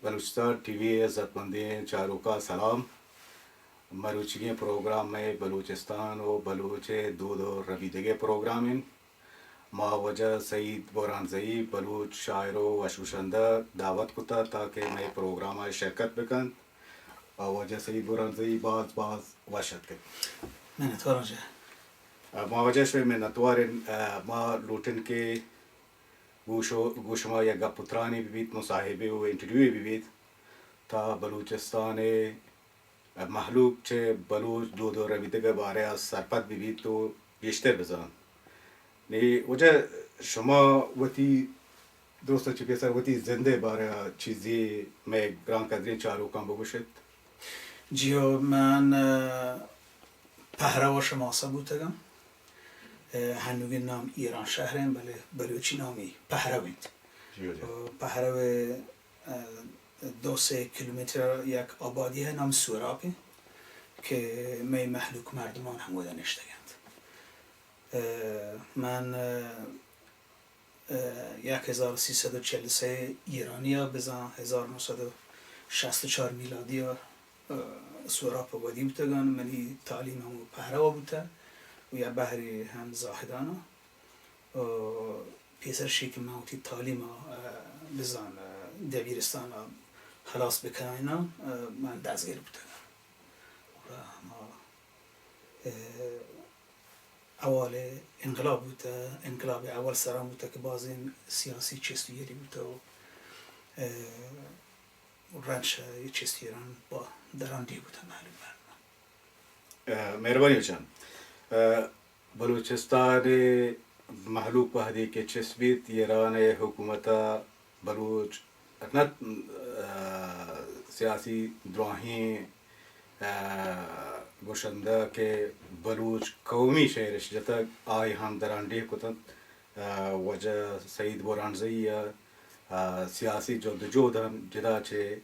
बलूचिस्तान टीवी इज़्ज़तमंदी चारों का सलाम। मरूचिगे प्रोग्राम में बलूचिस्तान और बलूचे दूध और रबीदगे प्रोग्राम इन मावजा सईद बोरानजई बलूच शायरो वशुशंदा दावत कुता ताकि मैं प्रोग्राम में शिरकत बकन मावजा सईद बोरानजई बाज बाज वशत के من تورنجه मावजा शे में नतवारिन मा लूटन के गोशमा या गपुत्रानी बीबीत मुसाहिबे व इंटरव्यू बीबीत تا بلوچستان محلوب چه بلوچ دو دو رویده که باره از سرپد ببید تو بیشتر بزن نی وجه شما وقتی دوستا چی پیسر وقتی زنده باره چیزی می گران کدری چارو کام بگوشید جیو من پهروا شماسه بودم هنوگی نام ایران شهرم بله بلوچی نامی پهروید پهرو 2-3 کیلومتر یک آبادی ہے نام سورابی که می محلوک مردمان هم بودن اشتگند من 1343 ایرانی ها بزن 1964 میلادی ها سوراب آبادی بودگان منی تعلیم همو پهروا بوده و یا بحری هم زاهدانا پیسر شیک موتی تعلیم بزن دبیرستان خلاص بکناینا من دستگیر بودم اول انقلاب بوده انقلاب اول سرام بوده که باز این سیاسی چستویری بوده و رنش چستویران با دراندی بوده معلوم مهربانی جان بلوچستان محلوب بهدی که چسبید ایران حکومت بلوچ اکنات سیاسی دراهی گوشنده که بلوچ قومی شهرش جتا آی هم درانده کتن وجه سعید بورانزی سیاسی جدوجہد هم جدا چه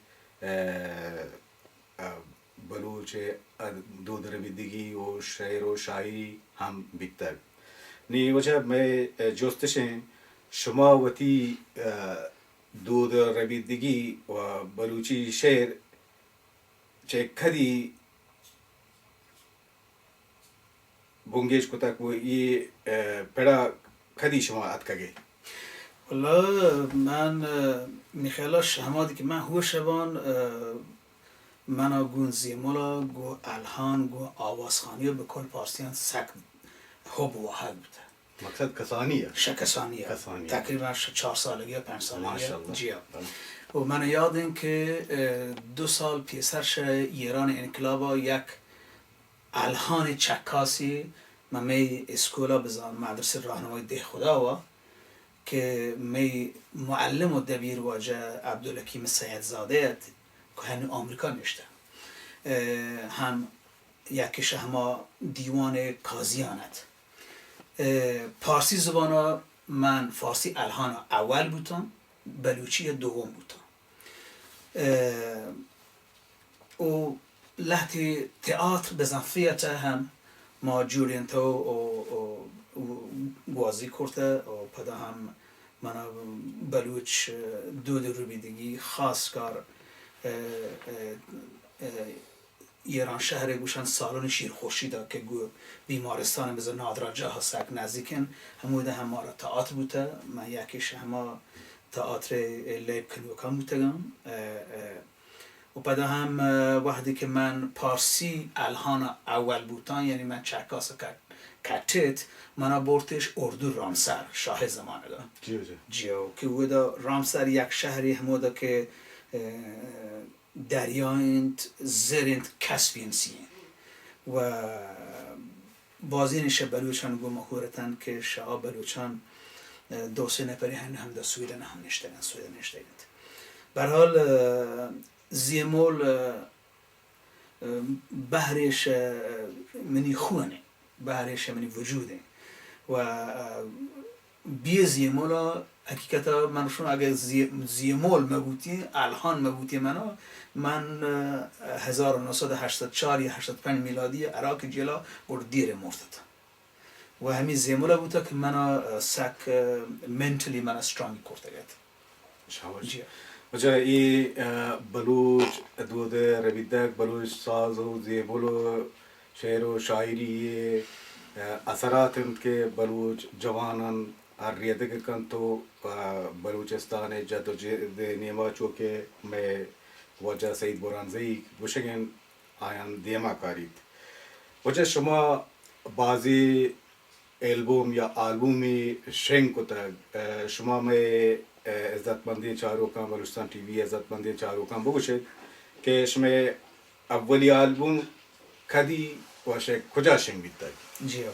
بلوچ دود رویدگی و شعر و شاعری هم بیتر نی وجه میں جستشن شما وتی دود رویدگی و بلوچی شعر چه کدی بونگیش کتک و ای پڑا کدی شما اتکگه والله من میخیلاش همادی که من هو شبان منا گون زیمولا گو الهان گو آوازخانی به کل پارسیان سک حب و حق بوده مقصد کسانیه کسانیه تقریبا 4 سالگی یا 5 سالگی جیا و من یادم که 2 سال پیسرش ایران انقلابا یک الهان چکاسی من می اسکولا بزن مدرسه راهنمای ده خدا و که می معلم و دبیر واجه عبدالحکیم سیدزاده که هنو آمریکا نشته هم یکیش همه دیوان کازیانت پارسی زبانا من فارسی الهان اول بودم بلوچی دوم بودم و لحظه تئاتر بزنفیت هم ما جورین تو و گوازی کرده و پدا هم من بلوچ دود روبیدگی خاص کار ایران شهر گوشن سالن شیر خورشیدا که گو بیمارستان بزن نادرا جاها سک نزدیکن هموده هم ما را تئاتر بوده من یکیش همه تئاتر لیب کنوکان بودگم و بعد هم وقتی که من پارسی الهان اول بودن یعنی من چکاس کتت من بردش اردو رامسر شاه زمانه دا جیو که ودا رامسر یک شهری هموده که دریایند زرند کسبین سین و بازینش بلوچان گو مخورتن که شاه بلوچان 2-3 نفری هم دا سویدن هم نشتگند برحال زیمول بحرش منی خونه بحرش منی وجوده و بی زیمولا حقیقتا منشون اگر زیمول مبوتی الهان مبوتی من 1984 یا 85 میلادی عراق جلا برد دیر مرتد و همین زیمولا بوده که من سک منتلی من استرانگی کرده گید وجه ای بلوچ دود ربیدک بلوچ ساز و زیبل شعر و شاعری اثرات که بلوچ جوانان ریدک کن تو بلوچستان جدوجہد نیما چوکه میں وجه سید برانزی بوشگن آیان دیما کارید وجه شما بازی البوم یا آلبومی شنگ کتا شما میں عزتمندی چاروکان بلوچستان ٹی وی عزتمندی چاروکان بگوشید که شما اولی آلبوم کدی واشه کجا شنگ بیتای؟ جی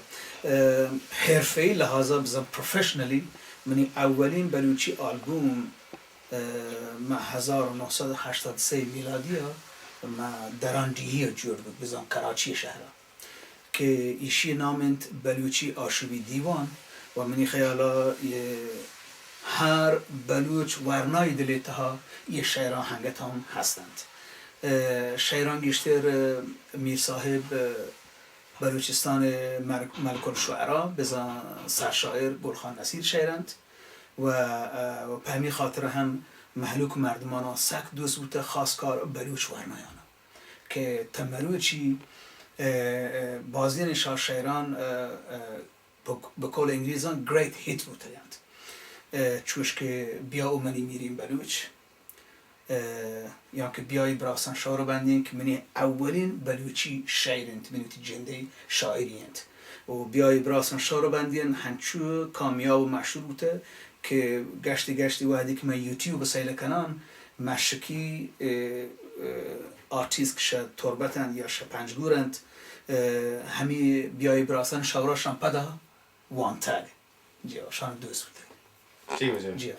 حرفه‌ای لحاظا بزن پروفشنلی منی اولین بلوچی آلبوم ما 1983 میلادی ما دراندیهی جور بود بزن کراچی شهر که ایشی نامند بلوچی آشوبی دیوان و منی خیالا هر بلوچ ورنای دلیتها یه شاعران هنگت هم هستند شاعران بیشتر میر صاحب بلوچستان ملک الشعرا بزن سرشاعر گلخان نصیر شاعرند و به همین خاطر هم محلوک مردمانا سک دوست بوده خاص کار بلوچ ورنایانا که تملوچی بازدین شاعران به قول انگلیزان great hit بوده چوش که بیا او منی میریم بلوچ یا که بیای براسن شعر بندین که منی اولین بلوچی شاعرند منی جنده شاعریند و بیای براسن شعر بندین هنچو کامیاب و مشهور بوده که گشتی وحدی که من یوتیوب سیل کنان مشکی آرتیست که شد تربتن یا شد پنجگورند همی بیای براسن شعراشان پدا وانتگ جا شان دوست بوده چی بجه؟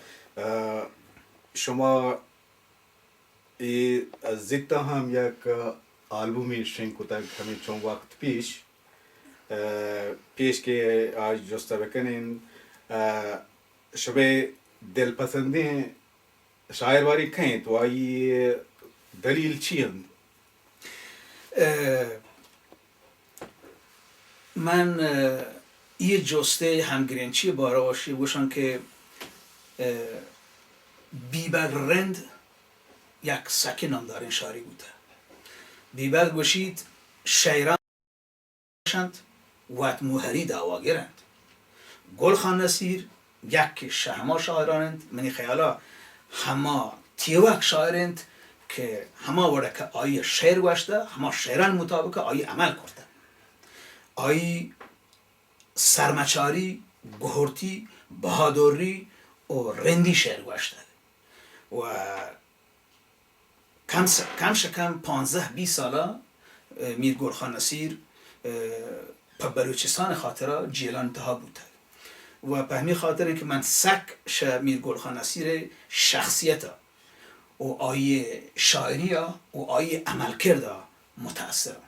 شما زیتا هم یک آلبومی شنگ کتا همین چون وقت پیش که آج جسته بکنین شبه دلپسندی شاعرواری کہیں تو آئی دلیل چی هند؟ من یه جسته همگرینچی بارواشی بوشن که بیبر رند یک سکی نامدارین شاری بوده بیبر گوشید شیران باشند و موهری دعواگرند گلخان نصیر یک شهما شاعرانند منی خیالا همه تیوک شاعرند که همه وره که آیه شعر گوشته همه شعران مطابق آیه عمل کرده آیه سرمچاری گهرتی بهادری و رندی شعر گوشته و کم 15-20 ساله میر گلخان نصیر په بلوچستان خاطره جیلان انتها بوده و به همین خاطر که من سک میر گلخان نصیر شخصیت و آیه شاعری و آیه عمل کرده متأثرم